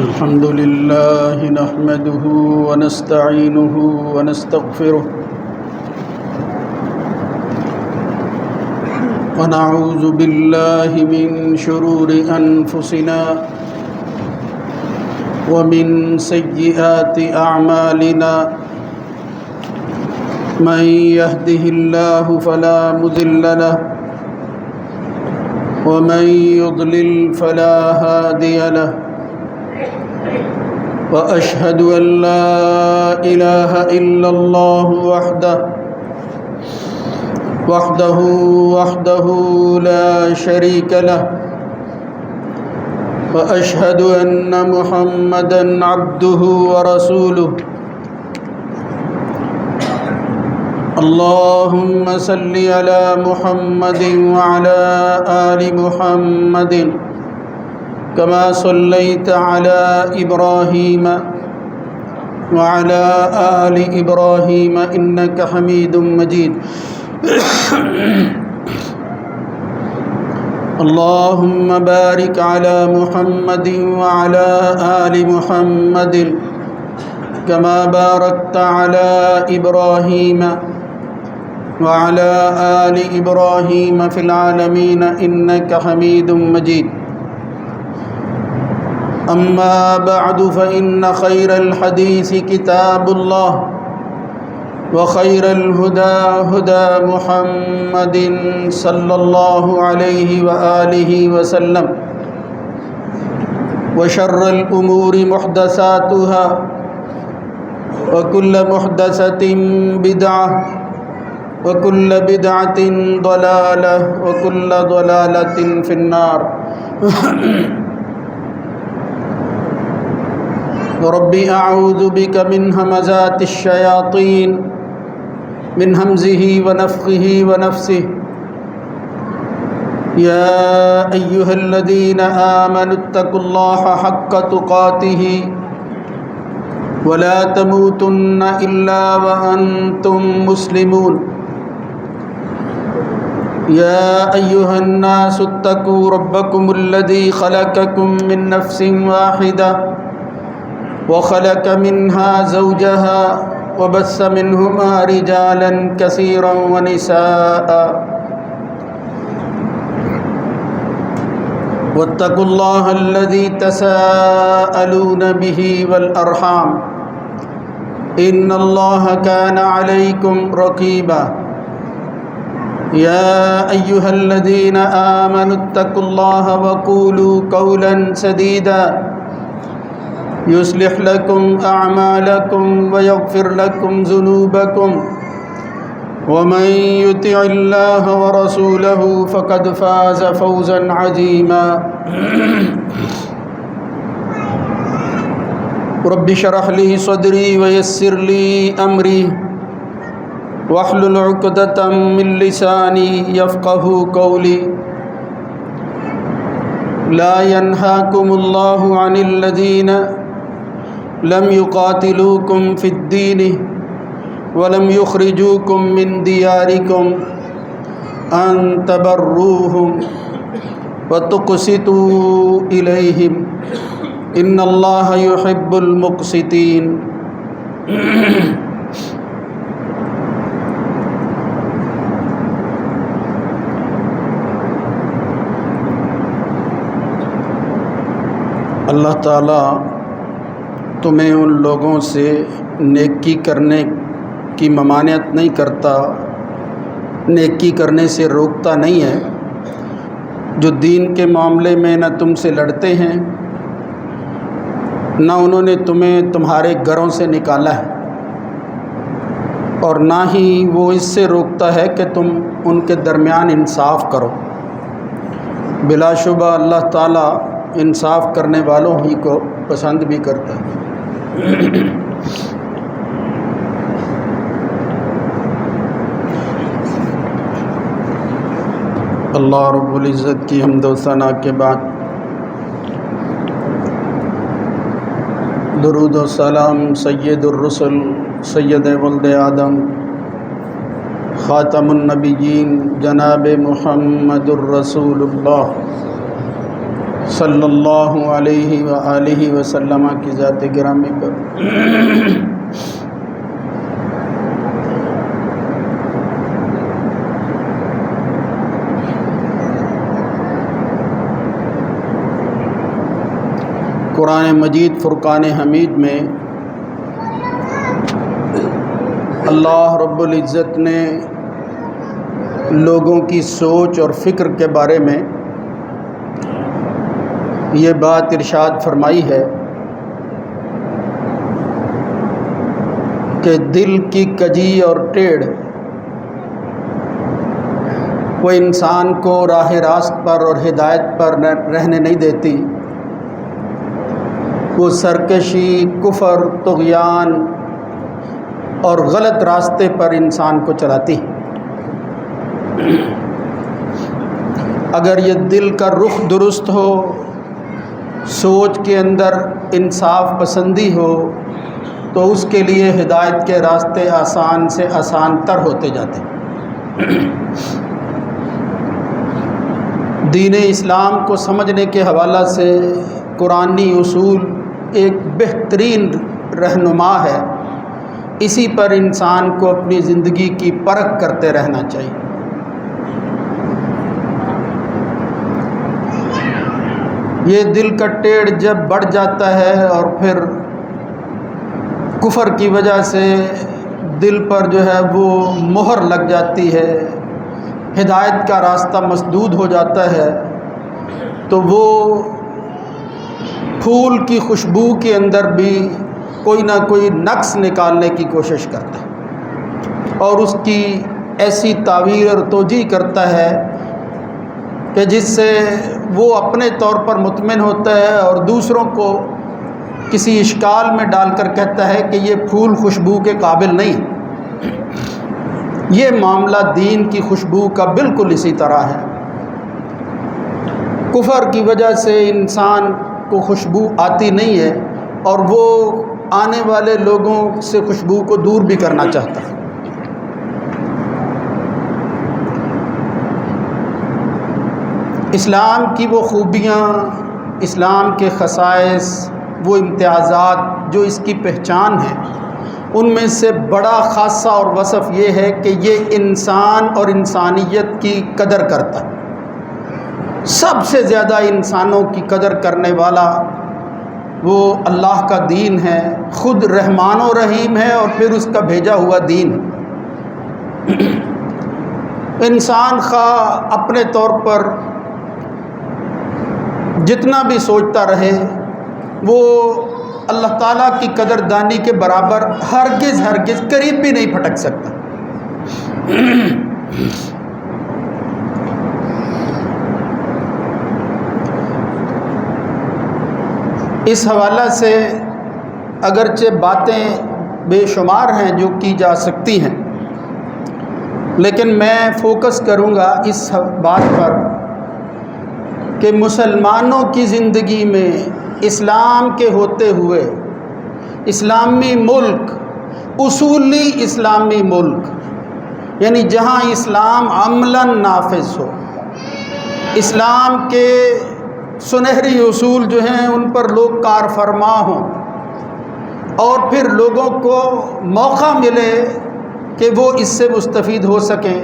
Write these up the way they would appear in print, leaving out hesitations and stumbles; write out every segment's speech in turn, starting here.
الحمد لله نحمده ونستعينه ونستغفره ونعوذ بالله من شرور أنفسنا ومن سيئات أعمالنا من يهده الله فلا مضل له ومن يضلل فلا هادي له وأشهد أن لا إله إلا الله وحده لا شريك له وأشهد أن محمدًا عبده ورسوله اللهم صل على محمد وعلى آل محمد كما صليت على إبراهيم وعلى آل إبراهيم إنك حميد مجيد اللهم بارك على محمد وعلى آل محمد كما باركت على إبراهيم وعلى آل إبراهيم في العالمين إنك حميد مجيد أما بعد فإن خير الحديث كتاب الله وخير الهدى هدى محمد صلى الله عليه وآله وسلم وشر الأمور محدثاتها وكل محدثة بدعة وكل بدعة ضلالة وكل ضلالة في النار ربي أعوذ بك من همزات الشياطين من همزه ونفخه ونفسه يا أيها الذين آمنوا اتقوا الله حق تقاته ولا تموتن إلا وأنتم مسلمون يا أيها الناس اتقوا ربكم الذي خلقكم من نفس واحدة وخلق منها زوجها وبث منهما رجالا كثيرا ونساء واتقوا الله الذي تساءلون به والأرحام إن الله كان عليكم رقيبا يا أيها الذين آمنوا اتقوا الله وقولوا قولا سديدا يصلح لكم أعمالكم ويغفر لكم ذنوبكم ومن يطع الله ورسوله فقد فاز فوزا عظيما رب اشرح لي صدري ويسر لي أمري واحلل عقدة من لساني يفقه قولي لا ينهاكم الله عن الذين لم يقاتلوكم في الدين ولم يخرجوكم من دياركم أن تبروهم وتقسطوا إليهم إن الله يحب المقسطين اللہ تعالیٰ تمہیں ان لوگوں سے نیکی کرنے کی ممانعت نہیں کرتا، نیکی کرنے سے روکتا نہیں ہے، جو دین کے معاملے میں نہ تم سے لڑتے ہیں نہ انہوں نے تمہیں تمہارے گھروں سے نکالا ہے، اور نہ ہی وہ اس سے روکتا ہے کہ تم ان کے درمیان انصاف کرو۔ بلا شبہ اللہ تعالیٰ انصاف کرنے والوں ہی کو پسند بھی کرتا ہے۔ اللہ رب العزت کی حمد و ثنا کے بعد درود و سلام سید الرسل سید ولد آدم خاتم النبیین جناب محمد الرسول اللہ صلی اللہ علیہ وآلہ وسلم کی ذات گرامی پر قرآن مجید فرقان حمید میں اللہ رب العزت نے لوگوں کی سوچ اور فکر کے بارے میں یہ بات ارشاد فرمائی ہے کہ دل کی کجی اور ٹیڑھ وہ انسان کو راہ راست پر اور ہدایت پر رہنے نہیں دیتی، وہ سرکشی، کفر، طغیان اور غلط راستے پر انسان کو چلاتی۔ اگر یہ دل کا رخ درست ہو، سوچ کے اندر انصاف پسندی ہو، تو اس کے لیے ہدایت کے راستے آسان سے آسان تر ہوتے جاتے ہیں۔ دین اسلام کو سمجھنے کے حوالہ سے قرآنی اصول ایک بہترین رہنما ہے، اسی پر انسان کو اپنی زندگی کی پرکھ کرتے رہنا چاہیے۔ یہ دل کا ٹیڑھ جب بڑھ جاتا ہے اور پھر کفر کی وجہ سے دل پر جو ہے وہ مہر لگ جاتی ہے، ہدایت کا راستہ مسدود ہو جاتا ہے، تو وہ پھول کی خوشبو کے اندر بھی کوئی نہ کوئی نقص نکالنے کی کوشش کرتا ہے اور اس کی ایسی تعبیر اور توجیہ کرتا ہے کہ جس سے وہ اپنے طور پر مطمئن ہوتا ہے اور دوسروں کو کسی اشکال میں ڈال کر کہتا ہے کہ یہ پھول خوشبو کے قابل نہیں۔ یہ معاملہ دین کی خوشبو کا بالکل اسی طرح ہے۔ کفر کی وجہ سے انسان کو خوشبو آتی نہیں ہے اور وہ آنے والے لوگوں سے خوشبو کو دور بھی کرنا چاہتا ہے۔ اسلام کی وہ خوبیاں، اسلام کے خصائص، وہ امتیازات جو اس کی پہچان ہیں، ان میں سے بڑا خاصہ اور وصف یہ ہے کہ یہ انسان اور انسانیت کی قدر کرتا ہے۔ سب سے زیادہ انسانوں کی قدر کرنے والا وہ اللہ کا دین ہے، خود رحمان و رحیم ہے اور پھر اس کا بھیجا ہوا دین ہے۔ انسان خواہ اپنے طور پر جتنا بھی سوچتا رہے، وہ اللہ تعالیٰ کی قدر دانی کے برابر ہرگز قریب بھی نہیں پھٹک سکتا۔ اس حوالہ سے اگرچہ باتیں بے شمار ہیں جو کی جا سکتی ہیں، لیکن میں فوکس کروں گا اس بات پر کہ مسلمانوں کی زندگی میں اسلام کے ہوتے ہوئے اسلامی ملک، اصولی اسلامی ملک، یعنی جہاں اسلام عملاً نافذ ہو، اسلام کے سنہری اصول جو ہیں ان پر لوگ کار فرما ہوں اور پھر لوگوں کو موقع ملے کہ وہ اس سے مستفید ہو سکیں۔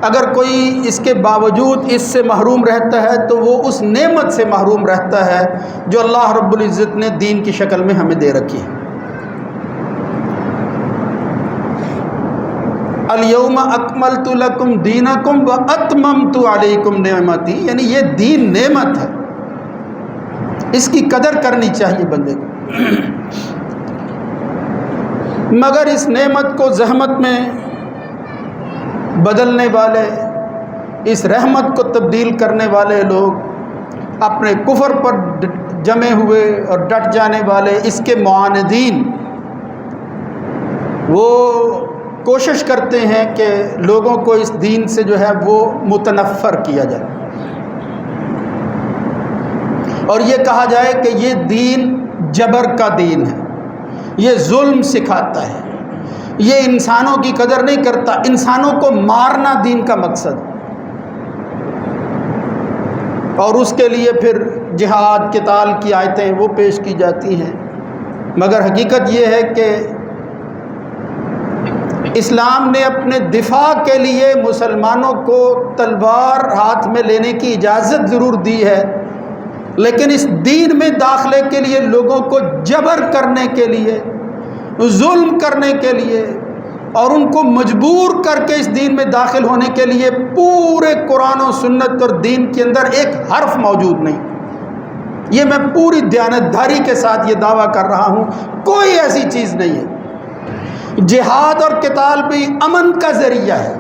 اگر کوئی اس کے باوجود اس سے محروم رہتا ہے تو وہ اس نعمت سے محروم رہتا ہے جو اللہ رب العزت نے دین کی شکل میں ہمیں دے رکھی ہے۔ الیوم اکملت لکم دینکم واتممت علیکم نعمتی، یعنی یہ دین نعمت ہے، اس کی قدر کرنی چاہیے بندے کو۔ مگر اس نعمت کو زحمت میں بدلنے والے، اس رحمت کو تبدیل کرنے والے لوگ، اپنے کفر پر جمے ہوئے اور ڈٹ جانے والے، اس کے معاندین، وہ کوشش کرتے ہیں کہ لوگوں کو اس دین سے جو ہے وہ متنفر کیا جائے اور یہ کہا جائے کہ یہ دین جبر کا دین ہے، یہ ظلم سکھاتا ہے، یہ انسانوں کی قدر نہیں کرتا، انسانوں کو مارنا دین کا مقصد، اور اس کے لیے پھر جہاد قتال کی آیتیں وہ پیش کی جاتی ہیں۔ مگر حقیقت یہ ہے کہ اسلام نے اپنے دفاع کے لیے مسلمانوں کو تلوار ہاتھ میں لینے کی اجازت ضرور دی ہے، لیکن اس دین میں داخلے کے لیے لوگوں کو جبر کرنے کے لیے، ظلم کرنے کے لیے اور ان کو مجبور کر کے اس دین میں داخل ہونے کے لیے پورے قرآن و سنت اور دین کے اندر ایک حرف موجود نہیں۔ یہ میں پوری دیانتداری کے ساتھ یہ دعویٰ کر رہا ہوں، کوئی ایسی چیز نہیں ہے۔ جہاد اور قتال بھی امن کا ذریعہ ہے،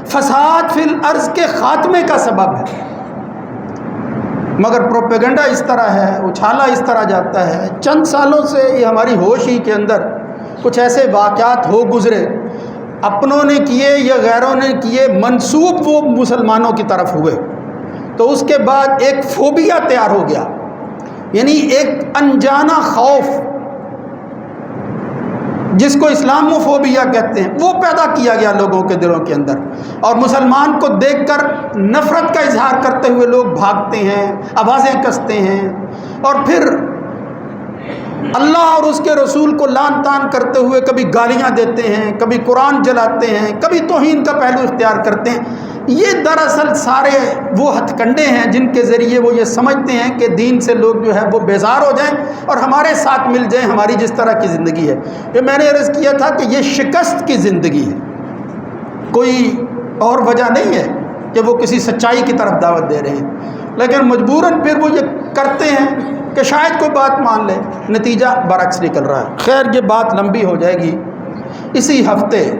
فساد فی الارض کے خاتمے کا سبب ہے، مگر پروپیگنڈا اس طرح ہے، اچھالا اس طرح جاتا ہے۔ چند سالوں سے یہ ہماری ہوش ہی کے اندر کچھ ایسے واقعات ہو گزرے، اپنوں نے کیے یا غیروں نے کیے، منسوب وہ مسلمانوں کی طرف ہوئے، تو اس کے بعد ایک فوبیا تیار ہو گیا، یعنی ایک انجانہ خوف جس کو اسلاموفوبیا کہتے ہیں، وہ پیدا کیا گیا لوگوں کے دلوں کے اندر، اور مسلمان کو دیکھ کر نفرت کا اظہار کرتے ہوئے لوگ بھاگتے ہیں، آوازیں کستے ہیں، اور پھر اللہ اور اس کے رسول کو لعن طعن کرتے ہوئے کبھی گالیاں دیتے ہیں، کبھی قرآن جلاتے ہیں، کبھی توہین کا پہلو اختیار کرتے ہیں۔ یہ دراصل سارے وہ ہتھ کنڈے ہیں جن کے ذریعے وہ یہ سمجھتے ہیں کہ دین سے لوگ جو ہے وہ بیزار ہو جائیں اور ہمارے ساتھ مل جائیں، ہماری جس طرح کی زندگی ہے۔ یہ میں نے عرض کیا تھا کہ یہ شکست کی زندگی ہے، کوئی اور وجہ نہیں ہے کہ وہ کسی سچائی کی طرف دعوت دے رہے ہیں، لیکن مجبوراً پھر وہ یہ کرتے ہیں کہ شاید کوئی بات مان لے، نتیجہ برعکس نکل رہا ہے۔ خیر، یہ بات لمبی ہو جائے گی۔ اسی ہفتے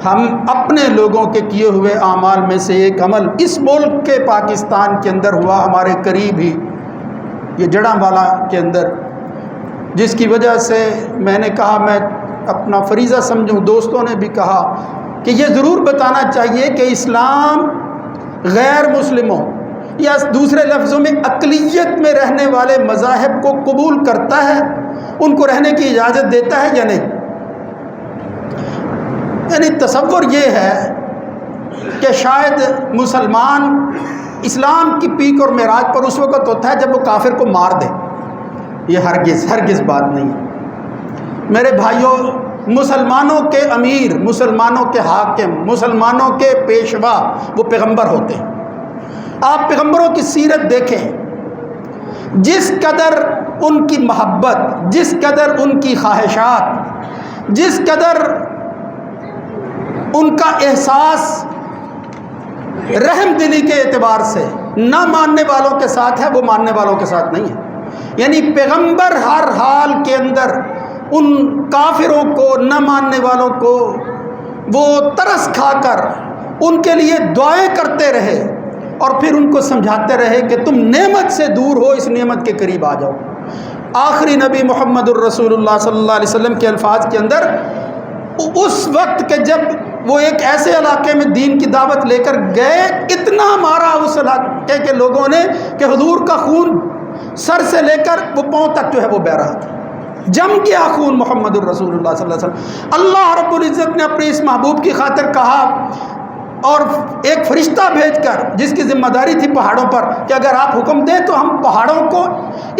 ہم اپنے لوگوں کے کیے ہوئے اعمال میں سے ایک عمل اس ملک کے پاکستان کے اندر ہوا، ہمارے قریب ہی یہ جڑاں کے اندر، جس کی وجہ سے میں نے کہا میں اپنا فریضہ سمجھوں، دوستوں نے بھی کہا کہ یہ ضرور بتانا چاہیے کہ اسلام غیر مسلموں یا دوسرے لفظوں میں اقلیت میں رہنے والے مذاہب کو قبول کرتا ہے، ان کو رہنے کی اجازت دیتا ہے یا نہیں۔ یعنی تصور یہ ہے کہ شاید مسلمان اسلام کی پیک اور معراج پر اس وقت ہوتا ہے جب وہ کافر کو مار دے، یہ ہرگز بات نہیں ہے۔ میرے بھائیوں، مسلمانوں کے امیر، مسلمانوں کے حاکم، مسلمانوں کے پیشوا وہ پیغمبر ہوتے ہیں۔ آپ پیغمبروں کی سیرت دیکھیں، جس قدر ان کی محبت، جس قدر ان کی خواہشات، جس قدر ان کا احساس رحم دلی کے اعتبار سے نہ ماننے والوں کے ساتھ ہے، وہ ماننے والوں کے ساتھ نہیں ہے۔ یعنی پیغمبر ہر حال کے اندر ان کافروں کو، نہ ماننے والوں کو وہ ترس کھا کر ان کے لیے دعائیں کرتے رہے اور پھر ان کو سمجھاتے رہے کہ تم نعمت سے دور ہو، اس نعمت کے قریب آ جاؤ۔ آخری نبی محمد الرسول اللہ صلی اللہ علیہ وسلم کے الفاظ کے اندر اس وقت کہ جب وہ ایک ایسے علاقے میں دین کی دعوت لے کر گئے، اتنا مارا اس علاقے کے لوگوں نے کہ حضور کا خون سر سے لے کر وہ پاؤں تک جو ہے وہ بہہ رہا تھا، جم گیا خون محمد الرسول اللہ صلی اللہ علیہ وسلم۔ اللہ رب العزت نے اپنے اس محبوب کی خاطر کہا اور ایک فرشتہ بھیج کر، جس کی ذمہ داری تھی پہاڑوں پر، کہ اگر آپ حکم دیں تو ہم پہاڑوں کو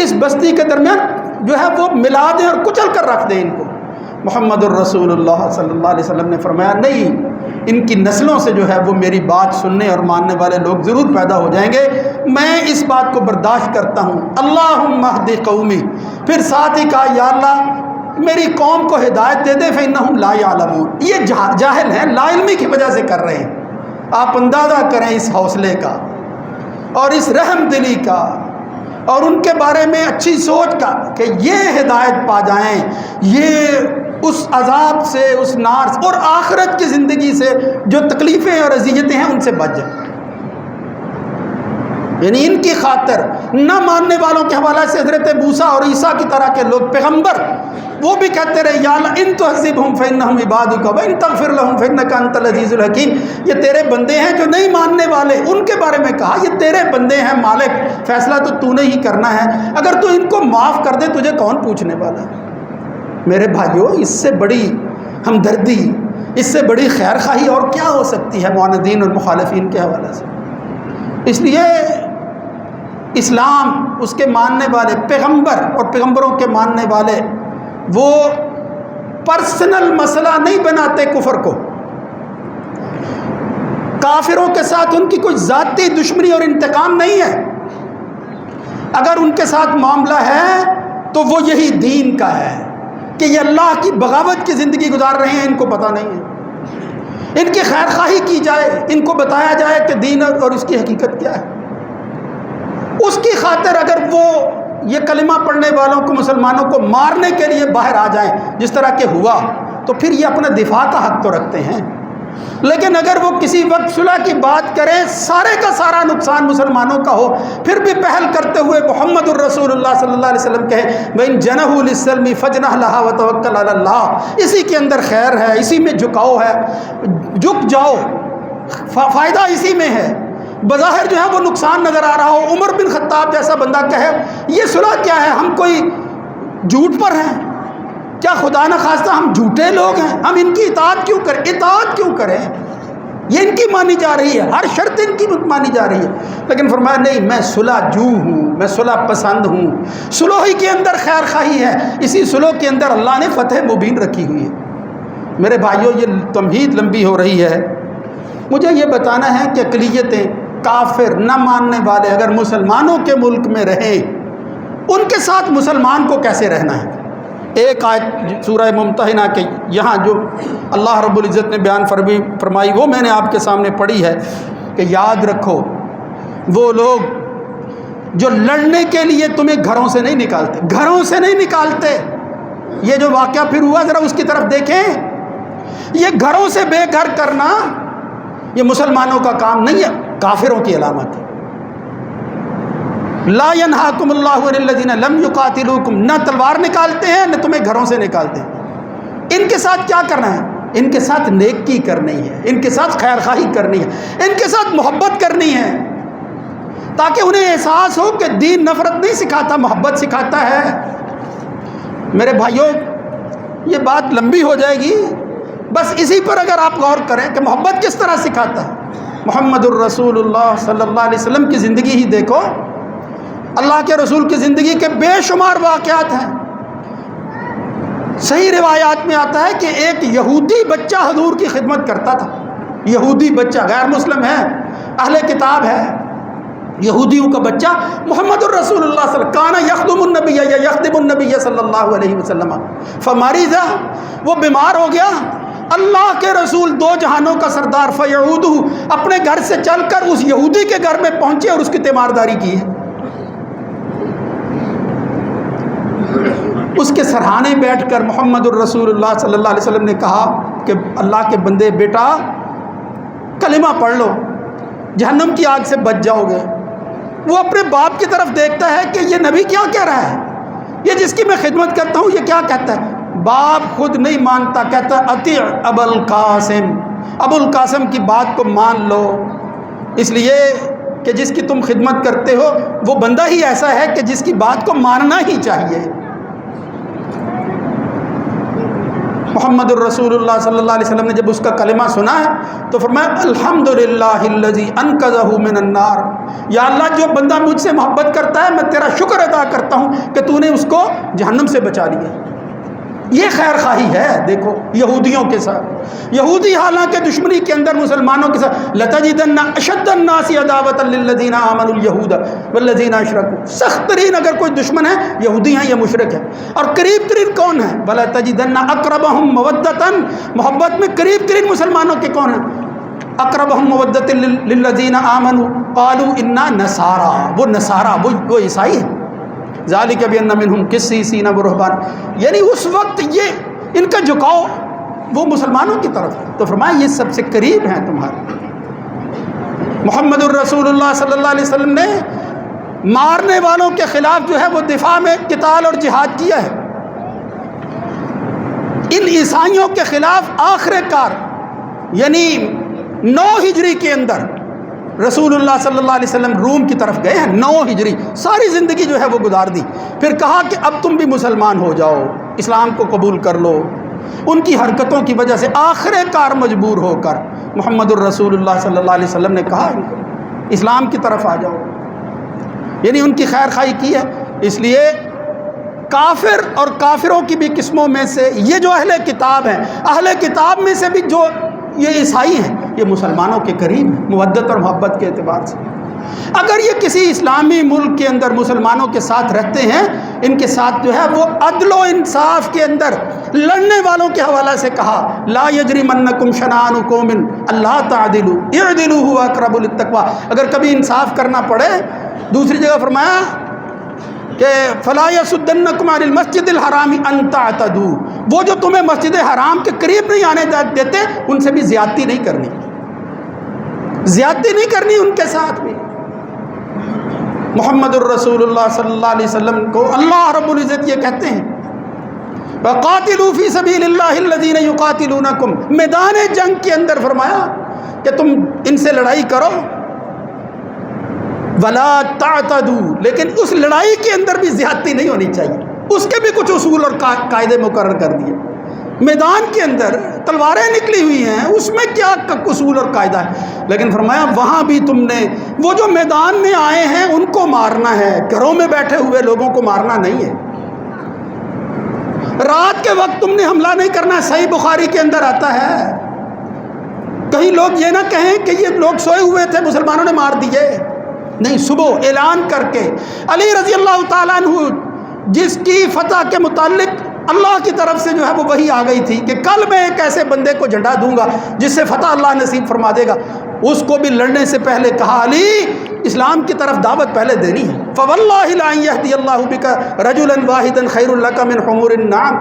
اس بستی کے درمیان جو ہے وہ ملا دیں اور کچل کر رکھ دیں ان کو۔ محمد الرسول اللہ صلی اللہ علیہ وسلم نے فرمایا نہیں، ان کی نسلوں سے جو ہے وہ میری بات سننے اور ماننے والے لوگ ضرور پیدا ہو جائیں گے، میں اس بات کو برداشت کرتا ہوں۔ اللہم اہد قومی، پھر ساتھ ہی کہا یا اللہ میری قوم کو ہدایت دے دے، فإنہم لا یعلمون، یہ جاہل ہیں، لا علمی کی وجہ سے کر رہے ہیں۔ آپ اندازہ کریں اس حوصلے کا اور اس رحم دلی کا اور ان کے بارے میں اچھی سوچ کا کہ یہ ہدایت پا جائیں، یہ اس عذاب سے، اس نار سے اور آخرت کی زندگی سے جو تکلیفیں اور اذیتیں ہیں ان سے بچ جائیں۔ یعنی ان کی خاطر نہ ماننے والوں کے حوالے سے حضرت موسیٰ اور عیسیٰ کی طرح کے لوگ پیغمبر وہ بھی کہتے رہے یا اللہ ان تعذبہم فإنہم عبادک وإن تغفر لہم فإنک انت العزیز الحکیم، یہ تیرے بندے ہیں جو نہیں ماننے والے، ان کے بارے میں کہا یہ تیرے بندے ہیں مالک، فیصلہ تو نے ہی کرنا ہے، اگر تو ان کو معاف کر دے تجھے کون پوچھنے والا ہے۔ میرے بھائیوں، اس سے بڑی ہمدردی، اس سے بڑی خیر خواہی اور کیا ہو سکتی ہے معاندین اور مخالفین کے حوالے سے؟ اس لیے اسلام، اس کے ماننے والے پیغمبر اور پیغمبروں کے ماننے والے وہ پرسنل مسئلہ نہیں بناتے کفر کو. کافروں کے ساتھ ان کی کوئی ذاتی دشمنی اور انتقام نہیں ہے. اگر ان کے ساتھ معاملہ ہے تو وہ یہی دین کا ہے کہ یہ اللہ کی بغاوت کی زندگی گزار رہے ہیں، ان کو پتہ نہیں ہے. ان کی خیر خواہی کی جائے، ان کو بتایا جائے کہ دین اور اس کی حقیقت کیا ہے. اس کی خاطر اگر وہ یہ کلمہ پڑھنے والوں کو، مسلمانوں کو مارنے کے لیے باہر آ جائیں جس طرح کہ ہوا، تو پھر یہ اپنا دفاع کا حق تو رکھتے ہیں. لیکن اگر وہ کسی وقت صلح کی بات کریں، سارے کا سارا نقصان مسلمانوں کا ہو، پھر بھی پہل کرتے ہوئے محمد الرسول اللہ صلی اللہ علیہ وسلم کہیں وَإِن جَنَحُوا لِلسَّلْمِ فَاجْنَحْ لَهَا وَتَوَكَّلْ عَلَى اللَّهِ، اسی کے اندر خیر ہے، اسی میں جھکاؤ ہے، جھک جاؤ، فائدہ اسی میں ہے. بظاہر جو ہے وہ نقصان نظر آ رہا ہو، عمر بن خطاب جیسا بندہ کہے یہ صلح کیا ہے، ہم کوئی جھوٹ پر ہیں کیا؟ خدا نہ خواستہ ہم جھوٹے لوگ ہیں، ہم ان کی اطاعت کیوں کریں؟ اطاعت کیوں کریں؟ یہ ان کی مانی جا رہی ہے، ہر شرط ان کی مانی جا رہی ہے. لیکن فرمایا نہیں، میں صلح جو ہوں، میں صلح پسند ہوں. صلح ہی کے اندر خیر خواہی ہے، اسی صلح کے اندر اللہ نے فتح مبین رکھی ہوئی ہے. میرے بھائیوں، یہ تمہید لمبی ہو رہی ہے. مجھے یہ بتانا ہے کہ اقلیتیں، کافر، نہ ماننے والے اگر مسلمانوں کے ملک میں رہیں، ان کے ساتھ مسلمان کو کیسے رہنا ہے. ایک آیت سورہ ممتحنہ کے یہاں جو اللہ رب العزت نے بیان فرمائی وہ میں نے آپ کے سامنے پڑھی ہے کہ یاد رکھو وہ لوگ جو لڑنے کے لیے تمہیں گھروں سے نہیں نکالتے، گھروں سے نہیں نکالتے. یہ جو واقعہ پھر ہوا ذرا اس کی طرف دیکھیں. یہ گھروں سے بے گھر کرنا یہ مسلمانوں کا کام نہیں ہے، کافروں کی علامت ہے. لا ینہاکم اللہ عن الذین لم یقاتلوکم، نہ تلوار نکالتے ہیں نہ تمہیں گھروں سے نکالتے ہیں. ان کے ساتھ کیا کرنا ہے؟ ان کے ساتھ نیکی کرنی ہے، ان کے ساتھ خیر خواہی کرنی ہے، ان کے ساتھ محبت کرنی ہے، تاکہ انہیں احساس ہو کہ دین نفرت نہیں سکھاتا، محبت سکھاتا ہے. میرے بھائیوں، یہ بات لمبی ہو جائے گی، بس اسی پر اگر آپ غور کریں کہ محبت کس طرح سکھاتا ہے. محمد الرسول اللہ صلی اللہ علیہ وسلم کی زندگی ہی دیکھو. اللہ کے رسول کی زندگی کے بے شمار واقعات ہیں. صحیح روایات میں آتا ہے کہ ایک یہودی بچہ حضور کی خدمت کرتا تھا. یہودی بچہ، غیر مسلم ہے، اہل کتاب ہے، یہودیوں کا بچہ محمد الرسول اللہ صلی اللہ علیہ وسلم کانا یخدم النبی یا یخدم النبی صلی اللہ علیہ وسلم فمریض، وہ بیمار ہو گیا. اللہ کے رسول دو جہانوں کا سردار فیعودہ اپنے گھر سے چل کر اس یہودی کے گھر میں پہنچے اور اس کی تیمارداری کی ہے. اس کے سرہانے بیٹھ کر محمد الرسول اللہ صلی اللہ علیہ وسلم نے کہا کہ اللہ کے بندے، بیٹا کلمہ پڑھ لو، جہنم کی آگ سے بچ جاؤ گے. وہ اپنے باپ کی طرف دیکھتا ہے کہ یہ نبی کیا کہہ رہا ہے، یہ جس کی میں خدمت کرتا ہوں یہ کیا کہتا ہے. باپ خود نہیں مانتا، کہتا اطیع ابو القاسم، ابو القاسم کی بات کو مان لو، اس لیے کہ جس کی تم خدمت کرتے ہو وہ بندہ ہی ایسا ہے کہ جس کی بات کو ماننا ہی چاہیے. محمد الرسول اللہ صلی اللہ علیہ وسلم نے جب اس کا کلمہ سنا ہے تو فرمایا الحمدللہ الذی انقذہ من النار، یا اللہ جو بندہ مجھ سے محبت کرتا ہے میں تیرا شکر ادا کرتا ہوں کہ تو نے اس کو جہنم سے بچا لیا. یہ خیر خواہی ہے. دیکھو یہودیوں کے ساتھ، یہودی حالانکہ دشمنی کے اندر مسلمانوں کے ساتھ، لَتَجِدَنَّ أَشَدَّ النَّاسِ عَدَاوَةً لِلَّذِينَ آمَنُوا الْيَهُودَ وَالَّذِينَ أَشْرَكُوا، سخت ترین اگر کوئی دشمن ہے یہودی ہیں یا مشرک ہے. اور قریب ترین کون ہے؟ وَلَتَجِدَنَّ أَقْرَبَهُمْ مَوَدَّةً، محبت میں قریب ترین مسلمانوں کے کون ہیں؟ أَقْرَبَهُمْ مَوَدَّةً لِلَّذِينَ آمَنُوا قَالُوا إِنَّا نَصَارَى، وہ نصارہ، وہ عیسائی ہیں. ذالک بأن منہم قسیسین ورہبان، یعنی اس وقت یہ ان کا جھکاؤ وہ مسلمانوں کی طرف. تو فرمایا یہ سب سے قریب ہیں تمہارے. محمد الرسول اللہ صلی اللہ علیہ وسلم نے مارنے والوں کے خلاف جو ہے وہ دفاع میں قتال اور جہاد کیا ہے. ان عیسائیوں کے خلاف آخر کار یعنی 9 ہجری کے اندر رسول اللہ صلی اللہ علیہ وسلم روم کی طرف گئے ہیں. 9 ہجری، ساری زندگی جو ہے وہ گزار دی. پھر کہا کہ اب تم بھی مسلمان ہو جاؤ، اسلام کو قبول کر لو. ان کی حرکتوں کی وجہ سے آخر کار مجبور ہو کر محمد الرسول اللہ صلی اللہ علیہ وسلم نے کہا ان کو اسلام کی طرف آ جاؤ، یعنی ان کی خیر خواہی کی ہے۔ اس لیے کافر اور کافروں کی بھی قسموں میں سے یہ جو اہل کتاب ہیں، اہل کتاب میں سے بھی جو یہ عیسائی ہیں، یہ مسلمانوں کے قریب ہیں مودت اور محبت کے اعتبار سے۔ اگر یہ کسی اسلامی ملک کے اندر مسلمانوں کے ساتھ رہتے ہیں، ان کے ساتھ جو ہے وہ عدل و انصاف کے اندر لڑنے والوں کے حوالے سے کہا لا یجرمنکم شنآن قوم الا تعدلوا اعدلوا هو اقرب للتقوی، اگر کبھی انصاف کرنا پڑے، دوسری جگہ فرمایا کہ فلا یصدنکم عن المسجد الحرام ان تعتدوا، وہ جو تمہیں مسجد حرام کے قریب نہیں آنے دیتے ان سے بھی زیادتی نہیں کرنی، زیادتی نہیں کرنی ان کے ساتھ بھی۔ محمد الرسول اللہ صلی اللہ علیہ وسلم کو اللہ رب العزت یہ کہتے ہیں وَقَاتِلُوا فِي سَبِيلِ اللَّهِ الَّذِينَ يُقَاتِلُونَكُمْ، میدان جنگ کے اندر فرمایا کہ تم ان سے لڑائی کرو، وَلَا تَعْتَدُوا، لیکن اس لڑائی کے اندر بھی زیادتی نہیں ہونی چاہیے، اس کے بھی کچھ اصول اور قاعدے مقرر کر دیے۔ میدان کے اندر تلواریں نکلی ہوئی ہیں، اس میں کیا اصول اور قاعدہ ہے، لیکن فرمایا وہاں بھی تم نے وہ جو میدان میں آئے ہیں ان کو مارنا ہے، گھروں میں بیٹھے ہوئے لوگوں کو مارنا نہیں ہے۔ رات کے وقت تم نے حملہ نہیں کرنا، صحیح بخاری کے اندر آتا ہے۔ کہیں لوگ یہ نہ کہیں کہ یہ لوگ سوئے ہوئے تھے مسلمانوں نے مار دیے، نہیں، صبح اعلان کر کے علی رضی اللہ تعالیٰ عنہ جس کی فتح کے متعلق اللہ کی طرف سے جو ہے وہ وحی آ گئی تھی کہ کل میں ایک ایسے بندے کو جھنڈا دوں گا جس سے فتح اللہ نصیب فرما دے گا، اس کو بھی لڑنے سے پہلے کہا علی اسلام کی طرف دعوت پہلے دینی ہے، فواللہ لا یہدی اللہ بک رجلا واحدا خیر لک من حمور النعم،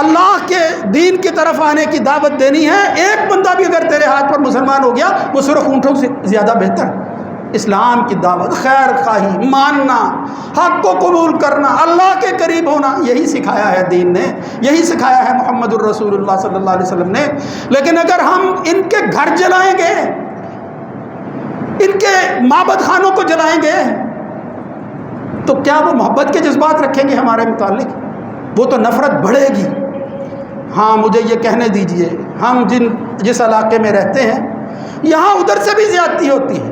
اللہ کے دین کی طرف آنے کی دعوت دینی ہے، ایک بندہ بھی اگر تیرے ہاتھ پر مسلمان ہو گیا وہ سرخ اونٹوں سے زیادہ بہتر ہے۔ اسلام کی دعوت، خیر خواہی، ماننا، حق کو قبول کرنا، اللہ کے قریب ہونا، یہی سکھایا ہے دین نے، یہی سکھایا ہے محمد الرسول اللہ صلی اللہ علیہ وسلم نے۔ لیکن اگر ہم ان کے گھر جلائیں گے، ان کے معبد خانوں کو جلائیں گے، تو کیا وہ محبت کے جذبات رکھیں گے ہمارے متعلق؟ وہ تو نفرت بڑھے گی۔ ہاں مجھے یہ کہنے دیجئے، ہم جس علاقے میں رہتے ہیں یہاں ادھر سے بھی زیادتی ہوتی ہے،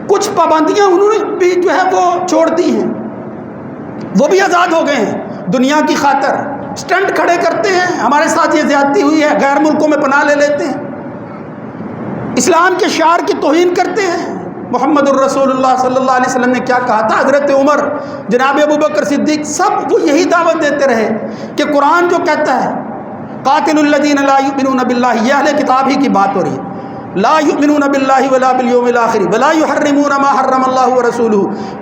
کچھ پابندیاں انہوں نے بھی جو ہے وہ چھوڑ دی ہیں، وہ بھی آزاد ہو گئے ہیں، دنیا کی خاطر سٹنٹ کھڑے کرتے ہیں، ہمارے ساتھ یہ زیادتی ہوئی ہے، غیر ملکوں میں پناہ لے لیتے ہیں، اسلام کے شعار کی توہین کرتے ہیں۔ محمد الرسول اللہ صلی اللہ علیہ وسلم نے کیا کہا تھا؟ حضرت عمر، جناب ابوبکر صدیق، سب وہ یہی دعوت دیتے رہے کہ قرآن جو کہتا ہے قاتل الذین لا یؤمنون باللہ، یہ اہل کتاب ہی کی بات ہو رہی ہے، لا یؤمنون باللہ ولا بالیوم الآخر ولا یحرمون ما حرم اللہ ورسولہ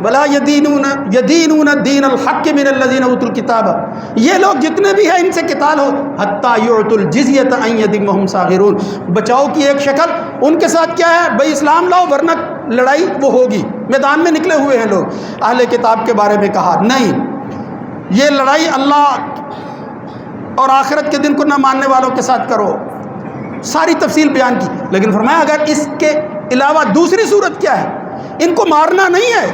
ولا یدینون دین الحق من الذین اوتوا الکتاب، یہ لوگ جتنے بھی ہیں ان سے قتال ہو حتی یعطوا الجزیۃ عن ید وہم صاغرون، بچاؤ کی ایک شکل ان کے ساتھ کیا ہے؟ بھئی اسلام لاؤ ورنہ لڑائی وہ ہوگی۔ میدان میں نکلے ہوئے ہیں لوگ، اہل کتاب کے بارے میں کہا نہیں، یہ لڑائی اللہ اور آخرت کے دن کو نہ ماننے والوں کے ساتھ کرو، ساری تفصیل بیان کی۔ لیکن فرمایا اگر اس کے علاوہ دوسری صورت کیا ہے؟ ان کو مارنا نہیں ہے،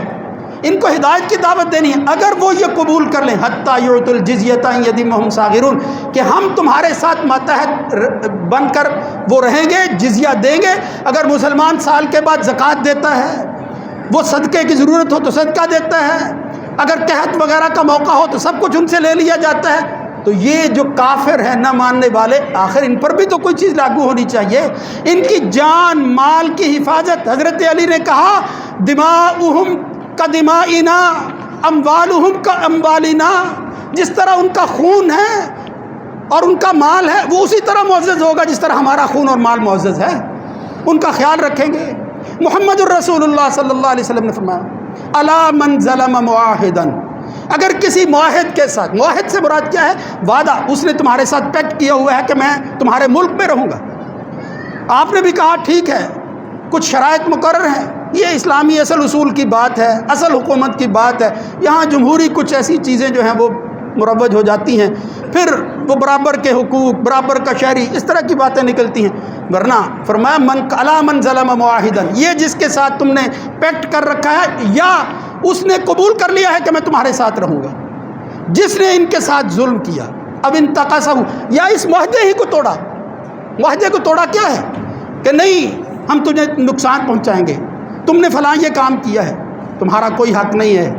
ان کو ہدایت کی دعوت دینی ہے۔ اگر وہ یہ قبول کر لیں حتی یعطوا الجزیۃ عن ید وہم صاغرون، کہ ہم تمہارے ساتھ ماتحت بن کر وہ رہیں گے، جزیہ دیں گے، اگر مسلمان سال کے بعد زکوٰۃ دیتا ہے، وہ صدقے کی ضرورت ہو تو صدقہ دیتا ہے، اگر قحط وغیرہ کا موقع ہو تو سب کچھ ان سے لے لیا جاتا ہے، تو یہ جو کافر ہیں نہ ماننے والے، آخر ان پر بھی تو کوئی چیز لاگو ہونی چاہیے، ان کی جان مال کی حفاظت۔ حضرت علی نے کہا دماؤہم کا دمائنا اموالہم کا اموالنا، جس طرح ان کا خون ہے اور ان کا مال ہے وہ اسی طرح معزز ہوگا جس طرح ہمارا خون اور مال معزز ہے، ان کا خیال رکھیں گے۔ محمد الرسول اللہ صلی اللہ علیہ وسلم نے فرمایا الا من ظلم معاہدا، اگر کسی معاہد کے ساتھ، معاہد سے مراد کیا ہے؟ وعدہ، اس نے تمہارے ساتھ پیکٹ کیا ہوا ہے کہ میں تمہارے ملک میں رہوں گا، آپ نے بھی کہا ٹھیک ہے، کچھ شرائط مقرر ہیں، یہ اسلامی اصل اصول کی بات ہے، اصل حکومت کی بات ہے، یہاں جمہوری کچھ ایسی چیزیں جو ہیں وہ مروج ہو جاتی ہیں، پھر وہ برابر کے حقوق، برابر کا شہری، اس طرح کی باتیں نکلتی ہیں، ورنہ فرمایا الا من ظلم معاہدا، یہ جس کے ساتھ تم نے پیکٹ کر رکھا ہے یا اس نے قبول کر لیا ہے کہ میں تمہارے ساتھ رہوں گا، جس نے ان کے ساتھ ظلم کیا، اب انتقصہ، یا اس معاہدے ہی کو توڑا. معاہدے کو توڑا کیا ہے کہ نہیں ہم تجھے نقصان پہنچائیں گے، تم نے فلاں یہ کام کیا ہے، تمہارا کوئی حق نہیں ہے.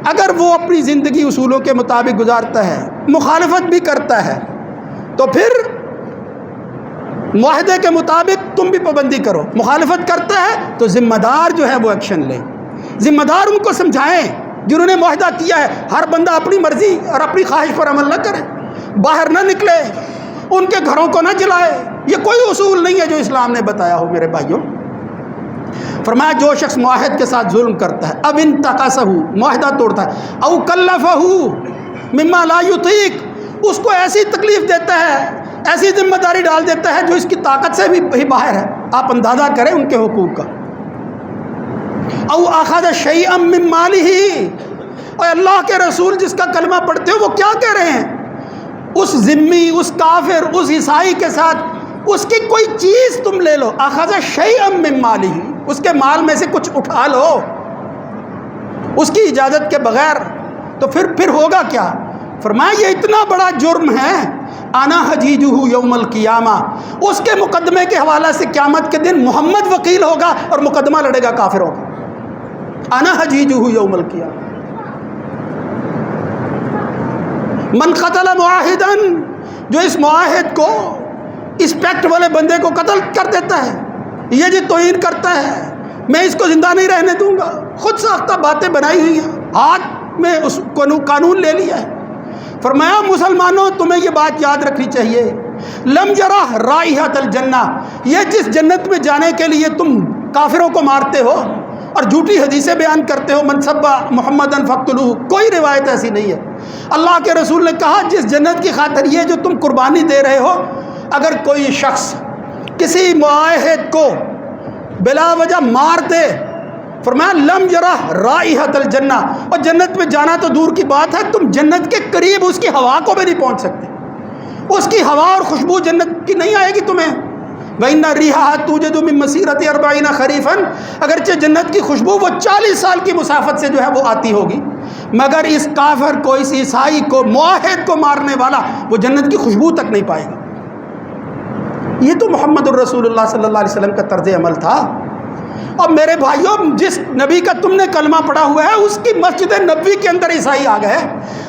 اگر وہ اپنی زندگی اصولوں کے مطابق گزارتا ہے، مخالفت بھی کرتا ہے، تو پھر معاہدے کے مطابق تم بھی پابندی کرو. مخالفت کرتا ہے تو ذمہ دار جو ہے وہ ایکشن لے. ذمہ دار ان کو سمجھائیں جنہوں نے معاہدہ کیا ہے. ہر بندہ اپنی مرضی اور اپنی خواہش پر عمل نہ کرے، باہر نہ نکلے، ان کے گھروں کو نہ جلائے. یہ کوئی اصول نہیں ہے جو اسلام نے بتایا ہو میرے بھائیوں. فرمایا جو شخص معاہد کے ساتھ ظلم کرتا ہے، اب انتقصہ، معاہدہ توڑتا ہے، او کلفہ مما لا یطیق، اس کو ایسی تکلیف دیتا ہے، ایسی ذمہ داری ڈال دیتا ہے جو اس کی طاقت سے بھی باہر ہے. آپ اندازہ کریں ان کے حقوق کا. او اخذ شیئا من مالہ، اور اللہ کے رسول جس کا کلمہ پڑھتے ہو وہ کیا کہہ رہے ہیں؟ اس ذمی، اس کافر، اس عیسائی کے ساتھ اس کی کوئی چیز تم لے لو. اخذ شیئا من مالہ، اس کے مال میں سے کچھ اٹھا لو اس کی اجازت کے بغیر، تو پھر ہوگا کیا؟ فرمایا یہ اتنا بڑا جرم ہے، انا حجیجہ یوم القیامہ، اس کے مقدمے کے حوالے سے قیامت کے دن محمد وکیل ہوگا اور مقدمہ لڑے گا کافروں کا. انا حجیجہ یوم القیامہ. من قتل معاہدا، جو اس معاہد کو، اس پیکٹ والے بندے کو قتل کر دیتا ہے، یہ جی توہین کرتا ہے، میں اس کو زندہ نہیں رہنے دوں گا. خود ساختہ باتیں بنائی ہوئی ہیں، ہاتھ میں اس قانون لے لیا ہے. فرمایا مسلمانوں تمہیں یہ بات یاد رکھنی چاہیے، لم یرہ رائحۃ الجنہ، یہ جس جنت میں جانے کے لیے تم کافروں کو مارتے ہو اور جھوٹی حدیثیں بیان کرتے ہو، من سب محمدً فاقتلوہ، کوئی روایت ایسی نہیں ہے. اللہ کے رسول نے کہا جس جنت کی خاطر یہ جو تم قربانی دے رہے ہو، اگر کوئی شخص کسی معاہد کو بلا وجہ مار دے، فرمایا لم یرہ رائحۃ الجنہ، اور جنت میں جانا تو دور کی بات ہے، تم جنت کے قریب اس کی ہوا کو بھی نہیں پہنچ سکتے. اس کی ہوا اور خوشبو جنت کی نہیں آئے گی تمہیں. وَإِنَّ رِيحَهَا تُوجَدُ مِن مَّسِيرَةِ 40 خَرِيفًا، اگرچہ جنت کی خوشبو وہ 40 سال کی مسافت سے جو ہے وہ آتی ہوگی، مگر اس کافر کو، اس عیسائی کو، معاہد کو مارنے والا وہ جنت کی خوشبو تک نہیں پائے گا. یہ تو محمد الرسول اللہ صلی اللہ علیہ وسلم کا طرز عمل تھا. اور میرے بھائیوں جس نبی کا تم نے کلمہ پڑھا ہوا ہے اس کی مسجد نبوی کے اندر عیسائی آ گئے،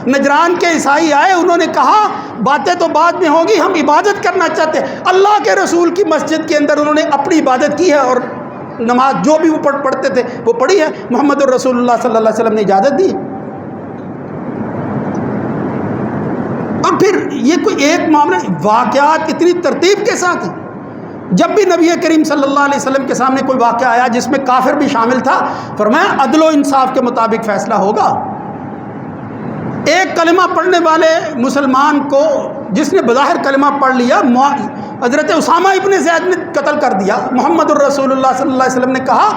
نجران کے عیسائی آئے، انہوں نے کہا باتیں تو بعد میں ہوں گی، ہم عبادت کرنا چاہتے ہیں. اللہ کے رسول کی مسجد کے اندر انہوں نے اپنی عبادت کی ہے اور نماز جو بھی وہ پڑھتے تھے وہ پڑھی ہے. محمد الرسول اللہ صلی اللہ علیہ وسلم نے اجازت دی. اور پھر یہ کوئی ایک معاملہ، واقعات اتنی ترتیب کے ساتھ ہیں. جب بھی نبی کریم صلی اللہ علیہ وسلم کے سامنے کوئی واقعہ آیا جس میں کافر بھی شامل تھا، فرمایا عدل و انصاف کے مطابق فیصلہ ہوگا. ایک کلمہ پڑھنے والے مسلمان کو جس نے بظاہر کلمہ پڑھ لیا، حضرت اسامہ ابن زید نے قتل کر دیا. محمد الرسول اللہ صلی اللہ علیہ وسلم نے کہا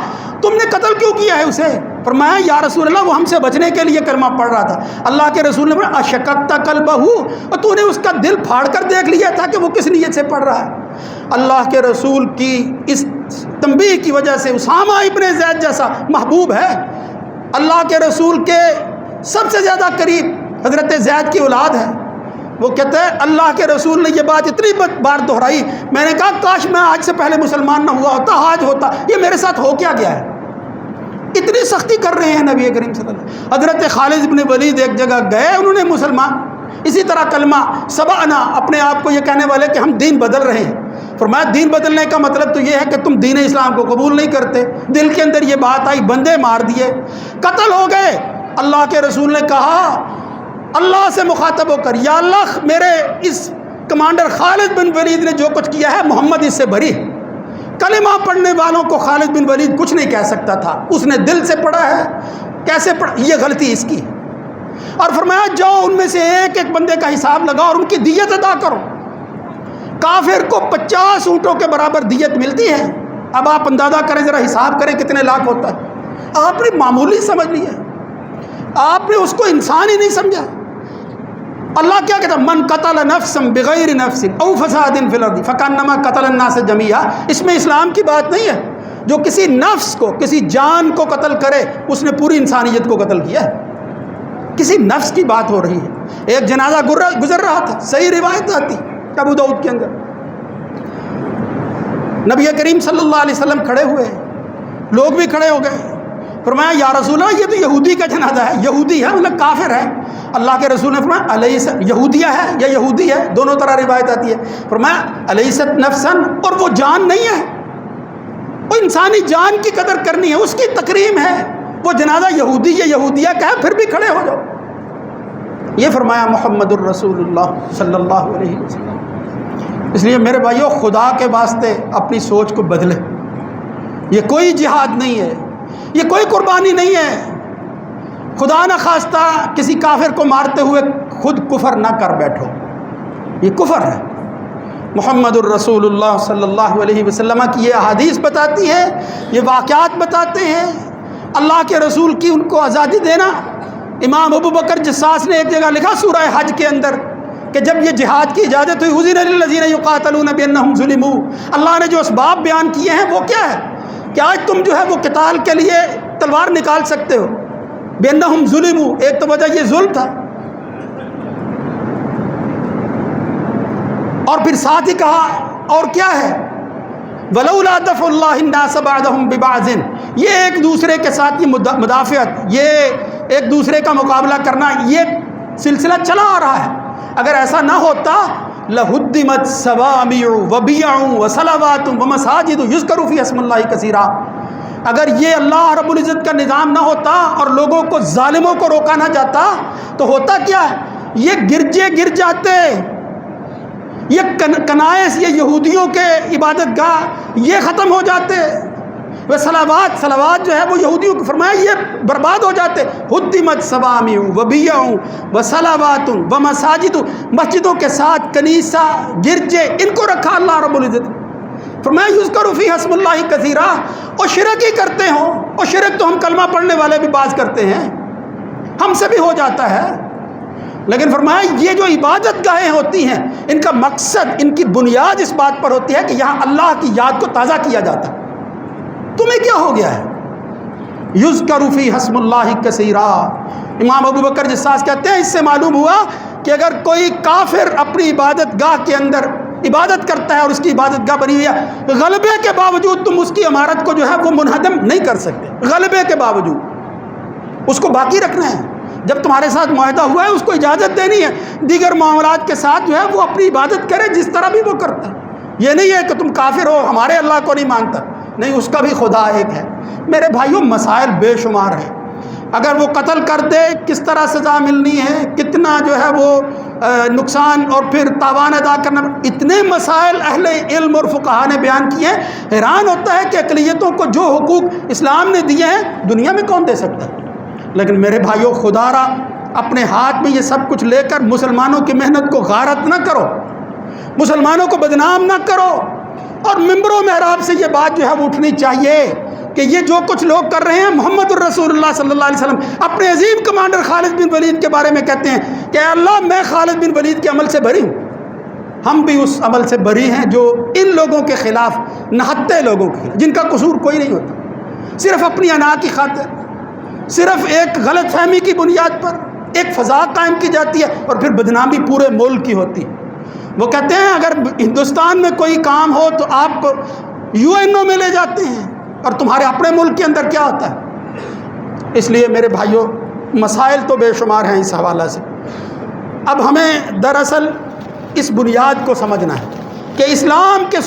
تم نے قتل کیوں کیا ہے اسے؟ فرمایا یا رسول اللہ وہ ہم سے بچنے کے لیے کلمہ پڑھ رہا تھا. اللہ کے رسول نے فرمایا اشککت قلبہ، اور تو نے اس کا دل پھاڑ کر دیکھ لیا تھا کہ وہ کس نیت سے پڑھ رہا ہے. اللہ کے رسول کی اس تنبیہ کی وجہ سے اسامہ ابن زید جیسا محبوب ہے، اللہ کے رسول کے سب سے زیادہ قریب حضرت زید کی اولاد ہے. وہ کہتے ہیں اللہ کے رسول نے یہ بات اتنی بار دہرائی، میں نے کہا کاش میں آج سے پہلے مسلمان نہ ہوا ہوتا، آج ہوتا. یہ میرے ساتھ ہو کیا گیا ہے؟ اتنی سختی کر رہے ہیں نبی کریم صلی اللہ علیہ وسلم. حضرت خالد بن ولید ایک جگہ گئے، انہوں نے مسلمان اسی طرح کلمہ سبعنا، اپنے آپ کو یہ کہنے والے کہ ہم دین بدل رہے ہیں. فرمایا دین بدلنے کا مطلب تو یہ ہے کہ تم دین اسلام کو قبول نہیں کرتے. دل کے اندر یہ بات آئی، بندے مار دیے، قتل ہو گئے. اللہ کے رسول نے کہا اللہ سے مخاطب ہو کر، یا اللہ میرے اس کمانڈر خالد بن ولید نے جو کچھ کیا ہے محمد اس سے بری. کلمہ پڑھنے والوں کو خالد بن ولید کچھ نہیں کہہ سکتا تھا، اس نے دل سے پڑھا ہے. کیسے پڑھا؟ یہ غلطی اس کی ہے. اور فرمایا جاؤ ان میں سے ایک ایک بندے کا حساب لگاؤ اور ان کی دیت ادا کرو. کافر کو 50 اونٹوں کے برابر دیت ملتی ہے. اب آپ اندازہ کریں، ذرا حساب کریں کتنے لاکھ ہوتا ہے. آپ نے معمولی سمجھ لیا، آپ نے اس کو انسان ہی نہیں سمجھا. اللہ کیا کہتا ہے؟ من قتل نفسا بغیر نفس او فساد فی الارض فکانما قتل الناس جميعا. اس میں اسلام کی بات نہیں ہے. جو کسی نفس کو، کسی جان کو قتل کرے اس نے پوری انسانیت کو قتل کیا ہے. کسی نفس کی بات ہو رہی ہے. ایک جنازہ گزر رہا تھا، صحیح روایت آتی ابو داؤد کے اندر، نبی کریم صلی اللہ علیہ وسلم کھڑے ہوئے، لوگ بھی کھڑے ہو گئے، فرمایا یا رسول اللہ یہ تو یہودی کا جنازہ ہے، یہودی ہے مطلب کافر ہے۔ اللہ کے رسول نے فرمایا الیس یہودیہ ہے یا یہودی ہے، دونوں طرح روایت آتی ہے، فرمایا الیست نفسن، اور وہ جان نہیں ہے، وہ انسانی جان کی قدر کرنی ہے، اس کی تکریم ہے، وہ جنازہ یہودی یا یہودیہ کا ہے، پھر بھی کھڑے ہو جاؤ۔ یہ فرمایا محمد الرسول اللہ صلی اللہ علیہ وسلم۔ اس لیے میرے بھائیوں خدا کے واسطے اپنی سوچ کو بدلے، یہ کوئی جہاد نہیں ہے، یہ کوئی قربانی نہیں ہے، خدا نہ خواستہ کسی کافر کو مارتے ہوئے خود کفر نہ کر بیٹھو، یہ کفر ہے۔ محمد الرسول اللہ صلی اللہ علیہ وسلم کی یہ احادیث بتاتی ہے، یہ واقعات بتاتے ہیں، اللہ کے رسول کی ان کو آزادی دینا۔ امام ابو بکر جساس نے ایک جگہ لکھا سورہ حج کے اندر کہ جب یہ جہاد کی اجازت ہوئی، اذن للذین یقاتلون بانہم ظلموا، اللہ نے جو اسباب بیان کیے ہیں وہ کیا ہے کہ آج تم جو ہے وہ قتال کے لیے تلوار نکال سکتے ہو، بانہم ظلموا، ایک تو وجہ یہ ظلم تھا، اور پھر ساتھ ہی کہا اور کیا ہے ولولا دفع اللہ الناس بعضهم ببعض، یہ ایک دوسرے کے ساتھ یہ مدافعت، یہ ایک دوسرے کا مقابلہ کرنا، یہ سلسلہ چلا آ رہا ہے۔ اگر ایسا نہ ہوتا لہدمت صوامع وبیع وصلوات ومساجد یذکر فیہا اسم اللہ کثیرا، اگر یہ اللہ رب العزت کا نظام نہ ہوتا اور لوگوں کو ظالموں کو روکا نہ جاتا تو ہوتا کیا ہے، یہ گرجے گر جاتے، یہ کنائس، یہ یہودیوں کے عبادت گاہ یہ ختم ہو جاتے، وہ صلوات جو ہے وہ یہودیوں کو، فرمایا یہ برباد ہو جاتے۔ ہدمت صوامع وبیع وصلوات ومساجد، مسجدوں کے ساتھ کنیسہ، گرجے، ان کو رکھا اللہ رب العزت، فرمایا یذکر فیہا اسم اللہ کثیرا، اور شرک ہی کرتے ہوں، اور شرک تو ہم کلمہ پڑھنے والے بھی بعض کرتے ہیں، ہم سے بھی ہو جاتا ہے، لیکن فرمایا یہ جو عبادت گاہیں ہوتی ہیں ان کا مقصد، ان کی بنیاد اس بات پر ہوتی ہے کہ یہاں اللہ کی یاد کو تازہ کیا جاتا ہے۔ تمہیں کیا ہو گیا ہے؟ یذکر فیہا اسم اللہ کثیرا، امام ابو بکر جساس کہتے ہیں اس سے معلوم ہوا کہ اگر کوئی کافر اپنی عبادت گاہ کے اندر عبادت کرتا ہے اور اس کی عبادت گاہ بنی ہوئی ہے، غلبے کے باوجود تم اس کی عمارت کو جو ہے وہ منہدم نہیں کر سکتے، غلبے کے باوجود اس کو باقی رکھنا ہے۔ جب تمہارے ساتھ معاہدہ ہوا ہے اس کو اجازت دینی ہے، دیگر معاملات کے ساتھ جو ہے وہ اپنی عبادت کرے جس طرح بھی وہ کرتا ہے، یہ نہیں ہے کہ تم کافر ہو ہمارے اللہ کو نہیں مانتا، نہیں، اس کا بھی خدا ایک ہے۔ میرے بھائیوں مسائل بے شمار ہیں، اگر وہ قتل کر دے کس طرح سزا ملنی ہے، کتنا جو ہے وہ نقصان اور پھر تاوان ادا کرنا، اتنے مسائل اہل علم اور فقہا نے بیان کیے ہیں، حیران ہوتا ہے کہ اقلیتوں کو جو حقوق اسلام نے دیے ہیں دنیا میں کون دے سکتا ہے۔ لیکن میرے بھائیوں خدا را اپنے ہاتھ میں یہ سب کچھ لے کر مسلمانوں کی محنت کو غارت نہ کرو، مسلمانوں کو بدنام نہ کرو، اور ممبر و محراب سے یہ بات جو ہے وہ اٹھنی چاہیے کہ یہ جو کچھ لوگ کر رہے ہیں، محمد الرسول اللہ صلی اللہ علیہ وسلم اپنے عظیم کمانڈر خالد بن ولید کے بارے میں کہتے ہیں کہ اے اللہ میں خالد بن ولید کے عمل سے بری ہوں، ہم بھی اس عمل سے بری ہیں جو ان لوگوں کے خلاف، نہتے لوگوں کے خلاف جن کا قصور کوئی نہیں ہوتا، صرف اپنی انا کی خاطر، صرف ایک غلط فہمی کی بنیاد پر ایک فضا قائم کی جاتی ہے اور پھر بدنامی پورے ملک کی ہوتی ہے۔ وہ کہتے ہیں اگر ہندوستان میں کوئی کام ہو تو آپ UN میں لے جاتے ہیں، اور تمہارے اپنے ملک کے اندر کیا ہوتا ہے؟ اس لیے میرے بھائیوں مسائل تو بے شمار ہیں اس حوالہ سے۔ اب ہمیں دراصل اس بنیاد کو سمجھنا ہے کہ اسلام کے